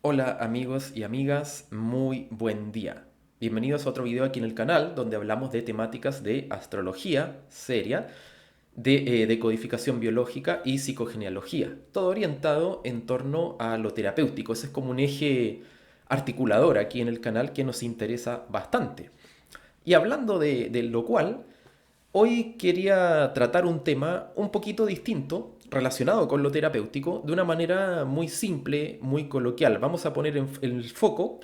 Hola amigos y amigas, muy buen día. Bienvenidos a otro video aquí en el canal donde hablamos de temáticas de astrología seria, de decodificación biológica y psicogenealogía. Todo orientado en torno a lo terapéutico. Ese es como un eje articulador aquí en el canal que nos interesa bastante. Y hablando de lo cual, hoy quería tratar un tema un poquito distinto, relacionado con lo terapéutico, de una manera muy simple, muy coloquial. Vamos a poner el foco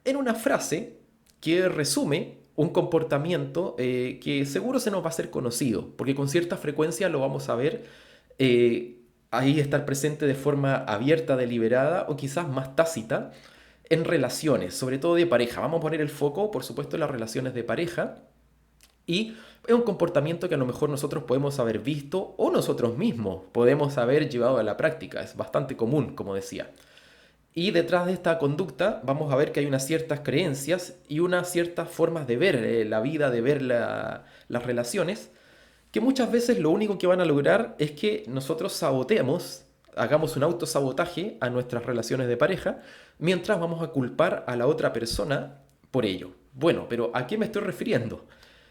en una frase que resume un comportamiento que seguro se nos va a hacer conocido, porque con cierta frecuencia lo vamos a ver ahí estar presente de forma abierta, deliberada o quizás más tácita en relaciones, sobre todo de pareja. Vamos a poner el foco, por supuesto, en las relaciones de pareja y es un comportamiento que a lo mejor nosotros podemos haber visto o nosotros mismos podemos haber llevado a la práctica. Es bastante común, como decía. Y detrás de esta conducta vamos a ver que hay unas ciertas creencias y unas ciertas formas de ver la vida, de ver las relaciones, que muchas veces lo único que van a lograr es que nosotros saboteemos, hagamos un autosabotaje a nuestras relaciones de pareja, mientras vamos a culpar a la otra persona por ello. Bueno, pero ¿a qué me estoy refiriendo?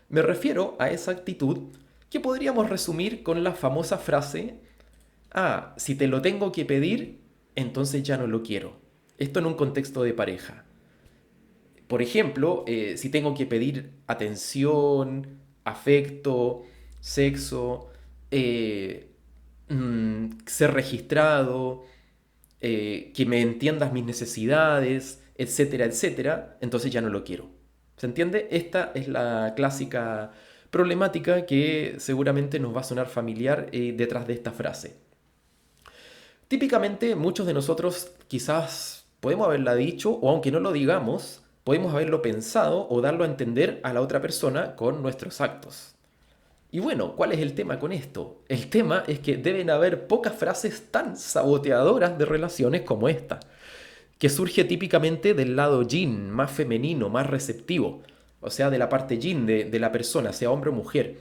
Me refiero a esa actitud que podríamos resumir con la famosa frase, si te lo tengo que pedir, entonces ya no lo quiero. Esto en un contexto de pareja. Por ejemplo, si tengo que pedir atención, afecto, sexo, eh, ser registrado, que me entiendas mis necesidades, etcétera, etcétera, entonces ya no lo quiero. ¿Se entiende? Esta es la clásica problemática que seguramente nos va a sonar familiar detrás de esta frase. Típicamente muchos de nosotros quizás podemos haberla dicho o aunque no lo digamos, podemos haberlo pensado o darlo a entender a la otra persona con nuestros actos. Y bueno, ¿cuál es el tema con esto? El tema es que deben haber pocas frases tan saboteadoras de relaciones como esta, que surge típicamente del lado yin, más femenino, más receptivo, o sea, de la parte yin de la persona, sea hombre o mujer.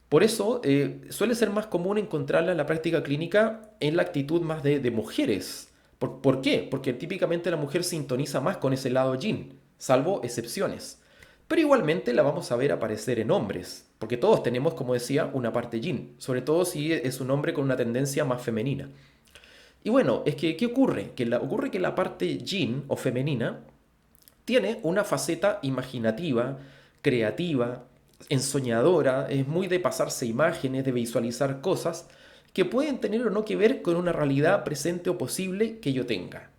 Por eso suele ser más común encontrarla en la práctica clínica en la actitud más de mujeres. ¿Por qué? Porque típicamente la mujer sintoniza más con ese lado yin, salvo excepciones. Pero igualmente la vamos a ver aparecer en hombres, porque todos tenemos, como decía, una parte yin, sobre todo si es un hombre con una tendencia más femenina. Y bueno, es que, ¿qué ocurre? Ocurre que la parte yin o femenina tiene una faceta imaginativa, creativa, ensoñadora, es muy de pasarse imágenes, de visualizar cosas que pueden tener o no que ver con una realidad presente o posible que yo tenga.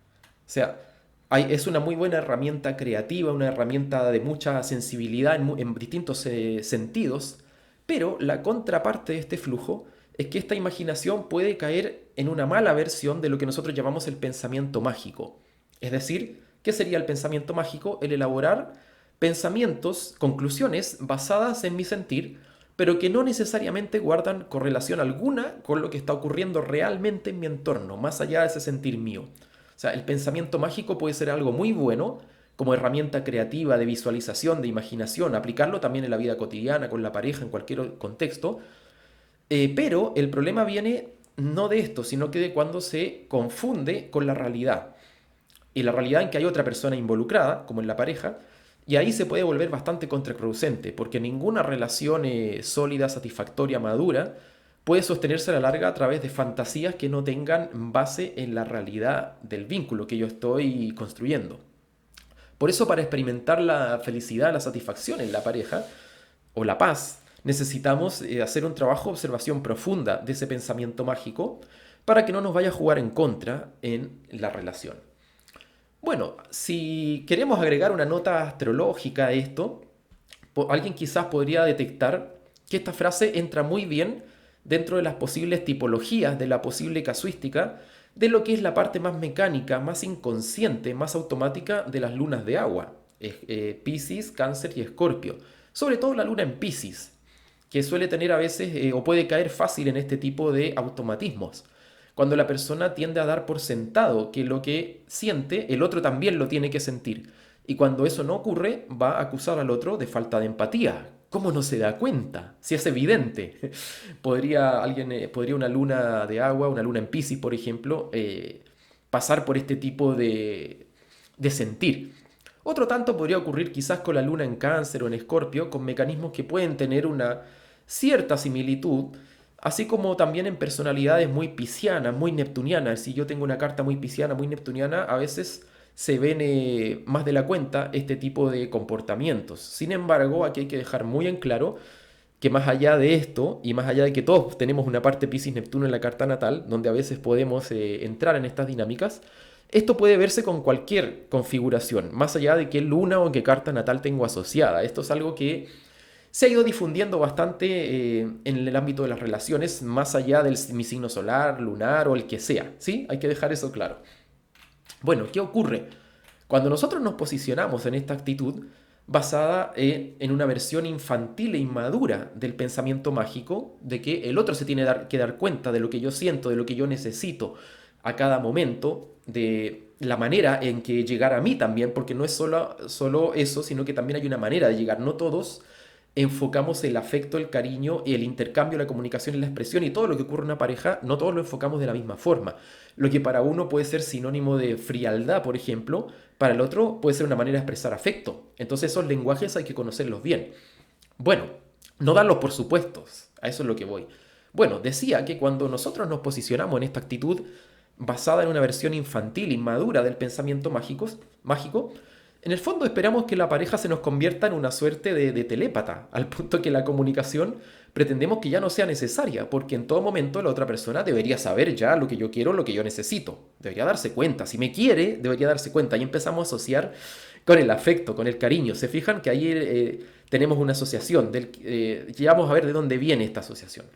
O sea, es una muy buena herramienta creativa, una herramienta de mucha sensibilidad en distintos sentidos, pero la contraparte de este flujo es que esta imaginación puede caer en una mala versión de lo que nosotros llamamos el pensamiento mágico. Es decir, ¿qué sería el pensamiento mágico? El elaborar pensamientos, conclusiones basadas en mi sentir, pero que no necesariamente guardan correlación alguna con lo que está ocurriendo realmente en mi entorno, más allá de ese sentir mío. O sea, el pensamiento mágico puede ser algo muy bueno como herramienta creativa de visualización, de imaginación, aplicarlo también en la vida cotidiana, con la pareja, en cualquier contexto, pero el problema viene no de esto, sino que de cuando se confunde con la realidad y la realidad en que hay otra persona involucrada, como en la pareja, y ahí se puede volver bastante contraproducente, porque ninguna relación sólida, satisfactoria, madura, puede sostenerse a la larga a través de fantasías que no tengan base en la realidad del vínculo que yo estoy construyendo. Por eso para experimentar la felicidad, la satisfacción en la pareja, o la paz, necesitamos hacer un trabajo de observación profunda de ese pensamiento mágico para que no nos vaya a jugar en contra en la relación. Bueno, si queremos agregar una nota astrológica a esto, alguien quizás podría detectar que esta frase entra muy bien dentro de las posibles tipologías, de la posible casuística, de lo que es la parte más mecánica, más inconsciente, más automática de las lunas de agua, Piscis, Cáncer y Escorpio. Sobre todo la luna en Piscis, que suele tener a veces o puede caer fácil en este tipo de automatismos. Cuando la persona tiende a dar por sentado que lo que siente, el otro también lo tiene que sentir. Y cuando eso no ocurre, va a acusar al otro de falta de empatía. ¿Cómo no se da cuenta? Si es evidente. Podría una luna de agua, una luna en Piscis, por ejemplo, pasar por este tipo de sentir. Otro tanto podría ocurrir quizás con la luna en Cáncer o en Escorpio, con mecanismos que pueden tener una cierta similitud, así como también en personalidades muy piscianas, muy neptunianas. Si yo tengo una carta muy pisciana, muy neptuniana, a veces se ven más de la cuenta este tipo de comportamientos. Sin embargo, aquí hay que dejar muy en claro que más allá de esto, y más allá de que todos tenemos una parte Piscis-Neptuno en la carta natal, donde a veces podemos entrar en estas dinámicas, esto puede verse con cualquier configuración, más allá de qué luna o qué carta natal tengo asociada. Esto es algo que se ha ido difundiendo bastante en el ámbito de las relaciones, más allá de mi signo solar, lunar o el que sea, ¿sí? Hay que dejar eso claro. Bueno, ¿qué ocurre? Cuando nosotros nos posicionamos en esta actitud, basada en una versión infantil e inmadura del pensamiento mágico, de que el otro se tiene que dar cuenta de lo que yo siento, de lo que yo necesito a cada momento, de la manera en que llegar a mí también, porque no es solo eso, sino que también hay una manera de llegar. No todos enfocamos el afecto, el cariño y el intercambio, la comunicación y la expresión y todo lo que ocurre en una pareja, no todos lo enfocamos de la misma forma. Lo que para uno puede ser sinónimo de frialdad, por ejemplo, para el otro puede ser una manera de expresar afecto. Entonces esos lenguajes hay que conocerlos bien. Bueno, no darlos por supuestos, a eso es lo que voy. Bueno, decía que cuando nosotros nos posicionamos en esta actitud basada en una versión infantil, inmadura del pensamiento mágico, en el fondo esperamos que la pareja se nos convierta en una suerte de telépata, al punto que la comunicación pretendemos que ya no sea necesaria, porque en todo momento la otra persona debería saber ya lo que yo quiero, lo que yo necesito. Debería darse cuenta. Si me quiere, debería darse cuenta. Y empezamos a asociar con el afecto, con el cariño. ¿Se fijan que ahí tenemos una asociación? Ya vamos a ver de dónde viene esta asociación.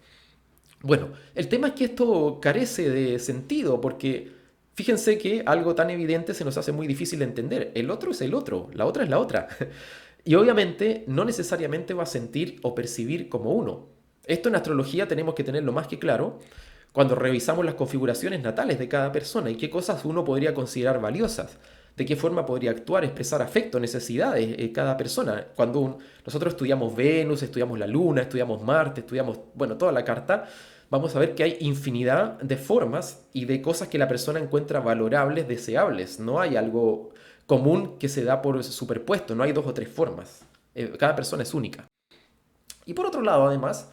Bueno, el tema es que esto carece de sentido porque fíjense que algo tan evidente se nos hace muy difícil de entender. El otro es el otro, la otra es la otra. Y obviamente no necesariamente va a sentir o percibir como uno. Esto en astrología tenemos que tenerlo más que claro cuando revisamos las configuraciones natales de cada persona y qué cosas uno podría considerar valiosas, de qué forma podría actuar, expresar afecto, necesidades cada persona. Nosotros estudiamos Venus, estudiamos la Luna, estudiamos Marte, estudiamos, bueno, toda la carta, vamos a ver que hay infinidad de formas y de cosas que la persona encuentra valorables, deseables. No hay algo común que se da por superpuesto, no hay dos o tres formas. Cada persona es única. Y por otro lado, además,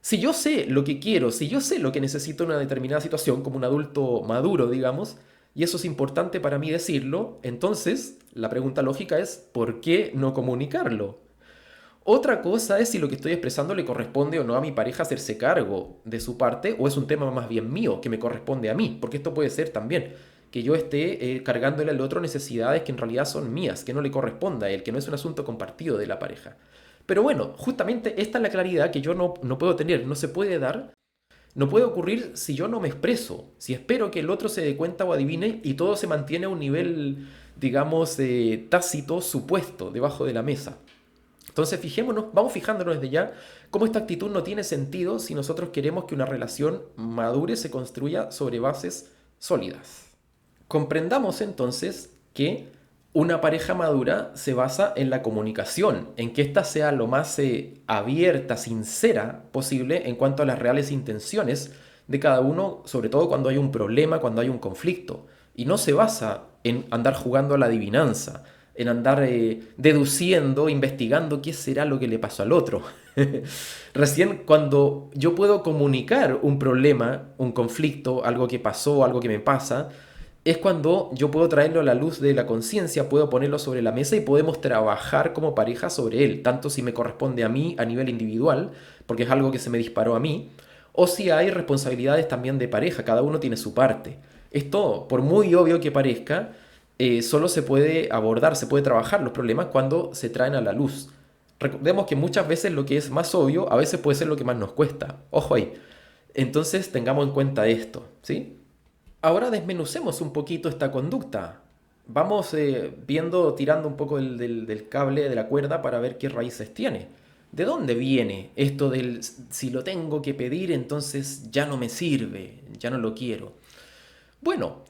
si yo sé lo que quiero, si yo sé lo que necesito en una determinada situación, como un adulto maduro, digamos, y eso es importante para mí decirlo, entonces la pregunta lógica es, ¿por qué no comunicarlo? Otra cosa es si lo que estoy expresando le corresponde o no a mi pareja hacerse cargo de su parte o es un tema más bien mío que me corresponde a mí, porque esto puede ser también que yo esté cargándole al otro necesidades que en realidad son mías, que no le corresponda a él, que no es un asunto compartido de la pareja. Pero bueno, justamente esta es la claridad que yo no puedo tener, no se puede dar, no puede ocurrir si yo no me expreso, si espero que el otro se dé cuenta o adivine y todo se mantiene a un nivel, digamos, tácito, supuesto, debajo de la mesa. Entonces fijémonos, vamos fijándonos desde ya cómo esta actitud no tiene sentido si nosotros queremos que una relación madure se construya sobre bases sólidas. Comprendamos entonces que una pareja madura se basa en la comunicación, en que ésta sea lo más abierta, sincera posible en cuanto a las reales intenciones de cada uno, sobre todo cuando hay un problema, cuando hay un conflicto. Y no se basa en andar jugando a la adivinanza, en andar deduciendo, investigando qué será lo que le pasó al otro. Recién cuando yo puedo comunicar un problema, un conflicto, algo que pasó, algo que me pasa, es cuando yo puedo traerlo a la luz de la conciencia, puedo ponerlo sobre la mesa y podemos trabajar como pareja sobre él, tanto si me corresponde a mí a nivel individual, porque es algo que se me disparó a mí, o si hay responsabilidades también de pareja, cada uno tiene su parte. Esto, por muy obvio que parezca, solo se puede abordar, se puede trabajar los problemas cuando se traen a la luz. Recordemos que muchas veces lo que es más obvio, a veces puede ser lo que más nos cuesta. Ojo ahí. Entonces tengamos en cuenta esto, ¿sí? Ahora desmenucemos un poquito esta conducta. Vamos viendo, tirando un poco del cable, de la cuerda, para ver qué raíces tiene. ¿De dónde viene esto del si lo tengo que pedir, entonces ya no me sirve, ya no lo quiero? Bueno,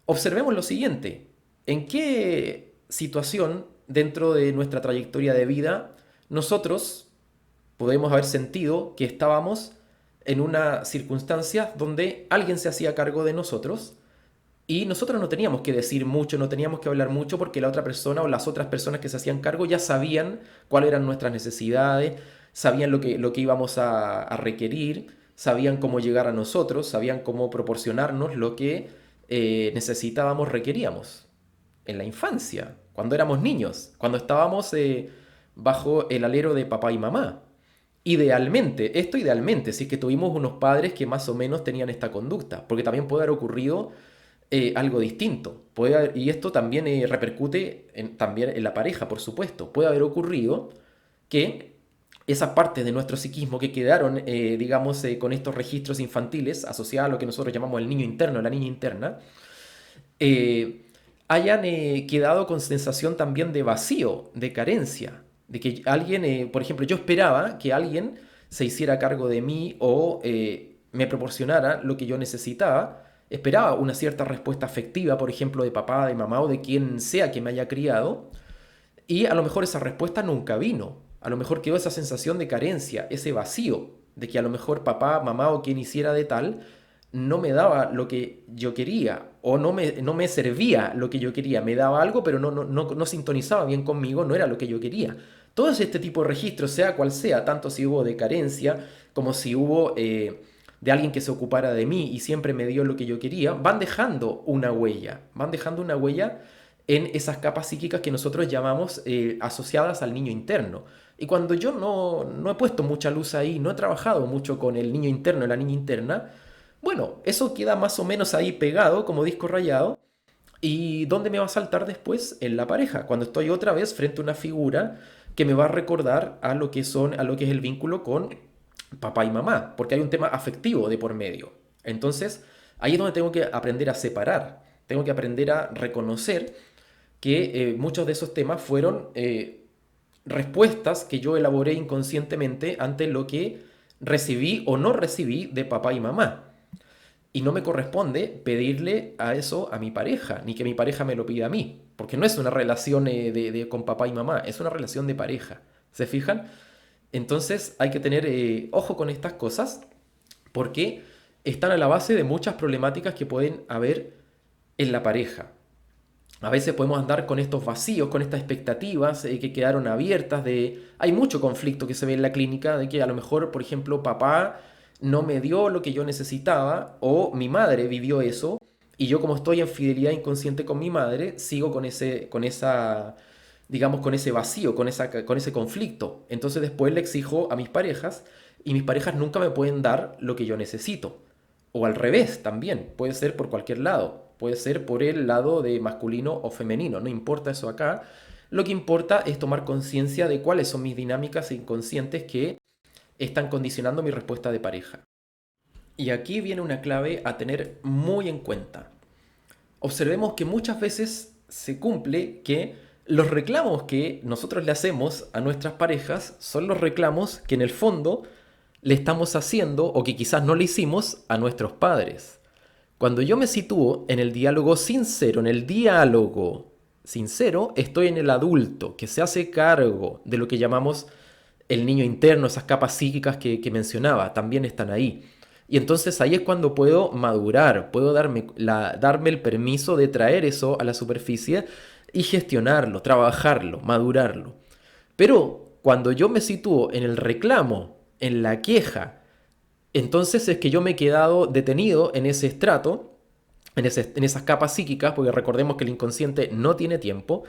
observemos lo siguiente. ¿En qué situación dentro de nuestra trayectoria de vida nosotros podemos haber sentido que estábamos en una circunstancia donde alguien se hacía cargo de nosotros Y nosotros no teníamos que decir mucho, no teníamos que hablar mucho porque la otra persona o las otras personas que se hacían cargo ya sabían cuáles eran nuestras necesidades, sabían lo que íbamos a requerir, sabían cómo llegar a nosotros, sabían cómo proporcionarnos lo que necesitábamos, requeríamos en la infancia, cuando éramos niños, cuando estábamos bajo el alero de papá y mamá. Esto idealmente, si es que tuvimos unos padres que más o menos tenían esta conducta, porque también puede haber ocurrido algo distinto. Y esto también repercute también en la pareja, por supuesto. Puede haber ocurrido que esas partes de nuestro psiquismo que quedaron, digamos, con estos registros infantiles asociados a lo que nosotros llamamos el niño interno, la niña interna, eh, hayan quedado con sensación también de vacío, de carencia, de que alguien, por ejemplo, yo esperaba que alguien se hiciera cargo de mí o me proporcionara lo que yo necesitaba, esperaba una cierta respuesta afectiva, por ejemplo, de papá, de mamá o de quien sea que me haya criado, y a lo mejor esa respuesta nunca vino. A lo mejor quedó esa sensación de carencia, ese vacío, de que a lo mejor papá, mamá o quien hiciera de tal no me daba lo que yo quería o no me servía lo que yo quería. Me daba algo, pero no sintonizaba bien conmigo, no era lo que yo quería. Todo este tipo de registros, sea cual sea, tanto si hubo de carencia como si hubo de alguien que se ocupara de mí y siempre me dio lo que yo quería, van dejando una huella en esas capas psíquicas que nosotros llamamos asociadas al niño interno. Y cuando yo no he puesto mucha luz ahí, no he trabajado mucho con el niño interno y la niña interna, bueno, eso queda más o menos ahí pegado como disco rayado. ¿Y dónde me va a saltar después? En la pareja, cuando estoy otra vez frente a una figura que me va a recordar a lo que es el vínculo con papá y mamá, porque hay un tema afectivo de por medio. Entonces, ahí es donde tengo que aprender a separar, tengo que aprender a reconocer que muchos de esos temas fueron respuestas que yo elaboré inconscientemente ante lo que recibí o no recibí de papá y mamá. Y no me corresponde pedirle a eso a mi pareja, ni que mi pareja me lo pida a mí, porque no es una relación con papá y mamá, es una relación de pareja. ¿Se fijan? Entonces hay que tener ojo con estas cosas porque están a la base de muchas problemáticas que pueden haber en la pareja. A veces podemos andar con estos vacíos, con estas expectativas que quedaron abiertas de... Hay mucho conflicto que se ve en la clínica de que a lo mejor, por ejemplo, papá no me dio lo que yo necesitaba o mi madre vivió eso y yo como estoy en fidelidad inconsciente con mi madre, sigo digamos, con ese vacío, con ese conflicto. Entonces después le exijo a mis parejas y mis parejas nunca me pueden dar lo que yo necesito. O al revés también, puede ser por cualquier lado, puede ser por el lado de masculino o femenino, no importa eso acá. Lo que importa es tomar conciencia de cuáles son mis dinámicas inconscientes que están condicionando mi respuesta de pareja. Y aquí viene una clave a tener muy en cuenta. Observemos que muchas veces se cumple que los reclamos que nosotros le hacemos a nuestras parejas son los reclamos que en el fondo le estamos haciendo o que quizás no le hicimos a nuestros padres. Cuando yo me sitúo en el diálogo sincero, estoy en el adulto que se hace cargo de lo que llamamos el niño interno, esas capas psíquicas que mencionaba, también están ahí. Y entonces ahí es cuando puedo madurar, puedo darme el permiso de traer eso a la superficie y gestionarlo, trabajarlo, madurarlo. Pero cuando yo me sitúo en el reclamo, en la queja, entonces es que yo me he quedado detenido en ese estrato, en esas capas psíquicas, porque recordemos que el inconsciente no tiene tiempo,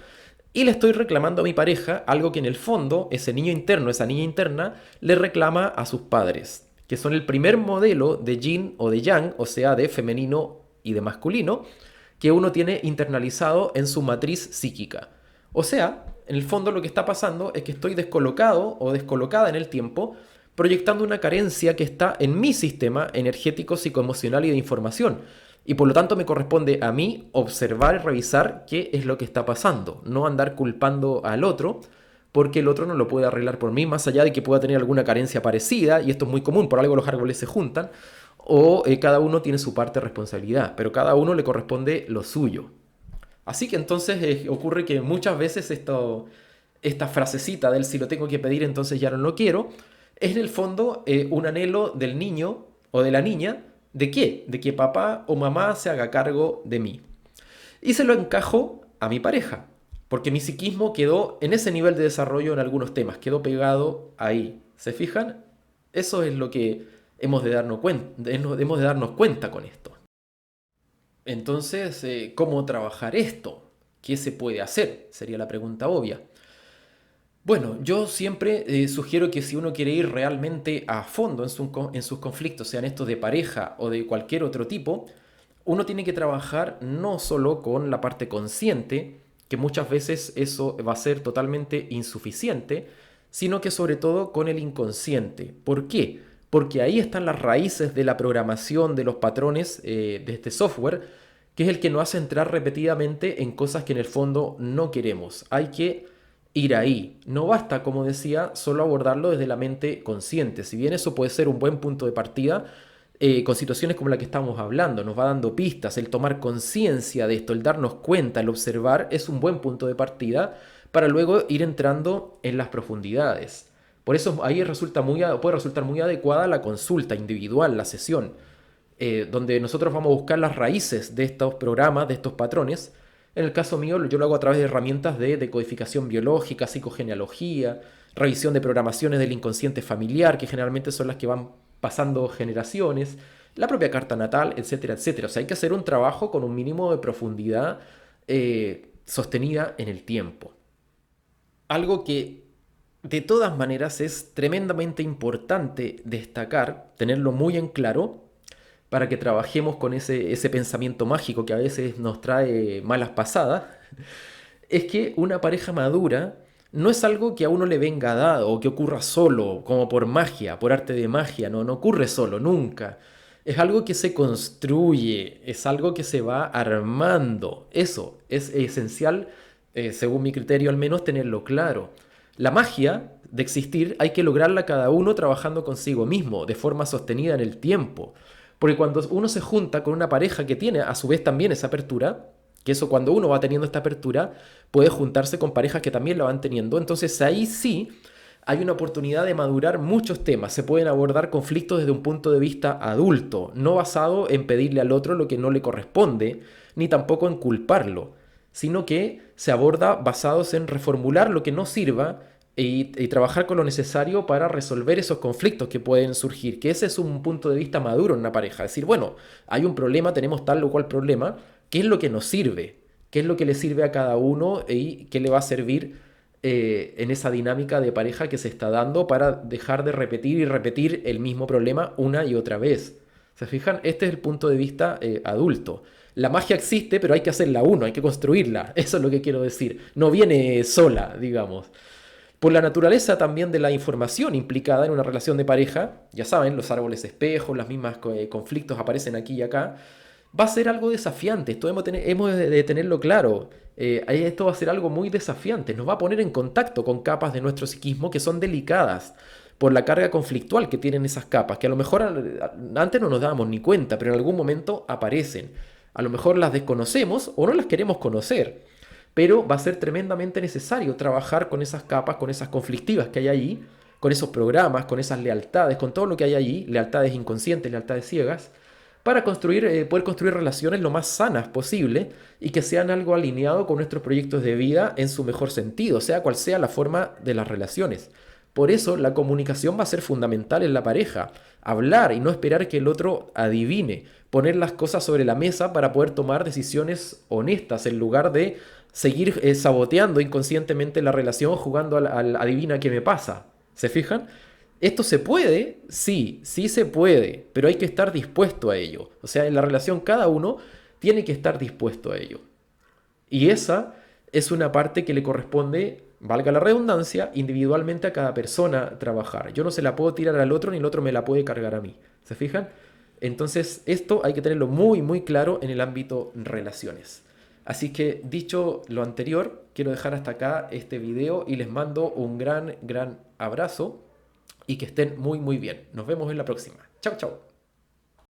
y le estoy reclamando a mi pareja algo que en el fondo ese niño interno, esa niña interna, le reclama a sus padres, que son el primer modelo de yin o de yang, o sea, de femenino y de masculino, que uno tiene internalizado en su matriz psíquica. O sea, en el fondo lo que está pasando es que estoy descolocado o descolocada en el tiempo, proyectando una carencia que está en mi sistema energético, psicoemocional y de información. Y por lo tanto me corresponde a mí observar y revisar qué es lo que está pasando, no andar culpando al otro, porque el otro no lo puede arreglar por mí, más allá de que pueda tener alguna carencia parecida, y esto es muy común, por algo los árboles se juntan, o cada uno tiene su parte de responsabilidad, pero cada uno le corresponde lo suyo. Así que entonces ocurre que muchas veces esta frasecita del si lo tengo que pedir entonces ya no lo quiero, es en el fondo un anhelo del niño o de la niña. ¿De qué? De que papá o mamá se haga cargo de mí. y se lo encajo a mi pareja. Porque mi psiquismo quedó en ese nivel de desarrollo en algunos temas, quedó pegado ahí. ¿Se fijan? Eso es lo que hemos de darnos cuenta con esto. Entonces, ¿cómo trabajar esto? ¿Qué se puede hacer? Sería la pregunta obvia. Bueno, yo siempre sugiero que si uno quiere ir realmente a fondo en sus conflictos, sean estos de pareja o de cualquier otro tipo, uno tiene que trabajar no solo con la parte consciente, que muchas veces eso va a ser totalmente insuficiente, sino que sobre todo con el inconsciente. ¿Por qué? Porque ahí están las raíces de la programación de los patrones de este software, que es el que nos hace entrar repetidamente en cosas que en el fondo no queremos. Hay que ir ahí. No basta, como decía, solo abordarlo desde la mente consciente. Si bien eso puede ser un buen punto de partida, con situaciones como la que estamos hablando, nos va dando pistas, el tomar conciencia de esto, el darnos cuenta, el observar, es un buen punto de partida para luego ir entrando en las profundidades. Por eso ahí puede resultar muy adecuada la consulta individual, la sesión, donde nosotros vamos a buscar las raíces de estos programas, de estos patrones. En el caso mío, yo lo hago a través de herramientas de decodificación biológica, psicogenealogía, revisión de programaciones del inconsciente familiar, que generalmente son las que van pasando generaciones, la propia carta natal, etcétera, etcétera. O sea, hay que hacer un trabajo con un mínimo de profundidad sostenida en el tiempo. Algo que de todas maneras es tremendamente importante destacar, tenerlo muy en claro, para que trabajemos con ese pensamiento mágico que a veces nos trae malas pasadas, es que una pareja madura no es algo que a uno le venga dado o que ocurra solo, como por magia, por arte de magia, no ocurre solo, nunca. Es algo que se construye, es algo que se va armando. Eso es esencial, según mi criterio al menos, tenerlo claro. La magia de existir hay que lograrla cada uno trabajando consigo mismo, de forma sostenida en el tiempo. Porque cuando uno se junta con una pareja que tiene a su vez también esa apertura, que eso cuando uno va teniendo esta apertura, puede juntarse con parejas que también la van teniendo. Entonces ahí sí hay una oportunidad de madurar muchos temas. Se pueden abordar conflictos desde un punto de vista adulto, no basado en pedirle al otro lo que no le corresponde, ni tampoco en culparlo, sino que se aborda basados en reformular lo que no sirva y trabajar con lo necesario para resolver esos conflictos que pueden surgir, que ese es un punto de vista maduro en una pareja. Decir, bueno, hay un problema, tenemos tal o cual problema, ¿qué es lo que nos sirve? ¿Qué es lo que le sirve a cada uno y qué le va a servir en esa dinámica de pareja que se está dando para dejar de repetir y repetir el mismo problema una y otra vez? ¿Se fijan? Este es el punto de vista adulto. La magia existe, pero hay que hacerla uno, hay que construirla. Eso es lo que quiero decir. No viene sola, digamos. Por la naturaleza también de la información implicada en una relación de pareja, ya saben, los árboles espejos, las mismas conflictos aparecen aquí y acá, va a ser algo desafiante. Esto hemos de tenerlo claro. Esto va a ser algo muy desafiante. Nos va a poner en contacto con capas de nuestro psiquismo que son delicadas por la carga conflictual que tienen esas capas, que a lo mejor antes no nos dábamos ni cuenta, pero en algún momento aparecen. A lo mejor las desconocemos o no las queremos conocer, pero va a ser tremendamente necesario trabajar con esas capas, con esas conflictivas que hay ahí, con esos programas, con esas lealtades, con todo lo que hay allí, lealtades inconscientes, lealtades ciegas, para poder construir relaciones lo más sanas posible y que sean algo alineado con nuestros proyectos de vida en su mejor sentido, sea cual sea la forma de las relaciones. Por eso la comunicación va a ser fundamental en la pareja. Hablar y no esperar que el otro adivine. Poner las cosas sobre la mesa para poder tomar decisiones honestas en lugar de seguir saboteando inconscientemente la relación jugando al adivina qué me pasa. ¿Se fijan? ¿Esto se puede? Sí, sí se puede, pero hay que estar dispuesto a ello. O sea, en la relación cada uno tiene que estar dispuesto a ello. Y esa es una parte que le corresponde, valga la redundancia, individualmente a cada persona trabajar. Yo no se la puedo tirar al otro ni el otro me la puede cargar a mí. ¿Se fijan? Entonces, esto hay que tenerlo muy, muy claro en el ámbito relaciones. Así que, dicho lo anterior, quiero dejar hasta acá este video y les mando un gran, gran abrazo y que estén muy, muy bien. Nos vemos en la próxima. Chao, chao.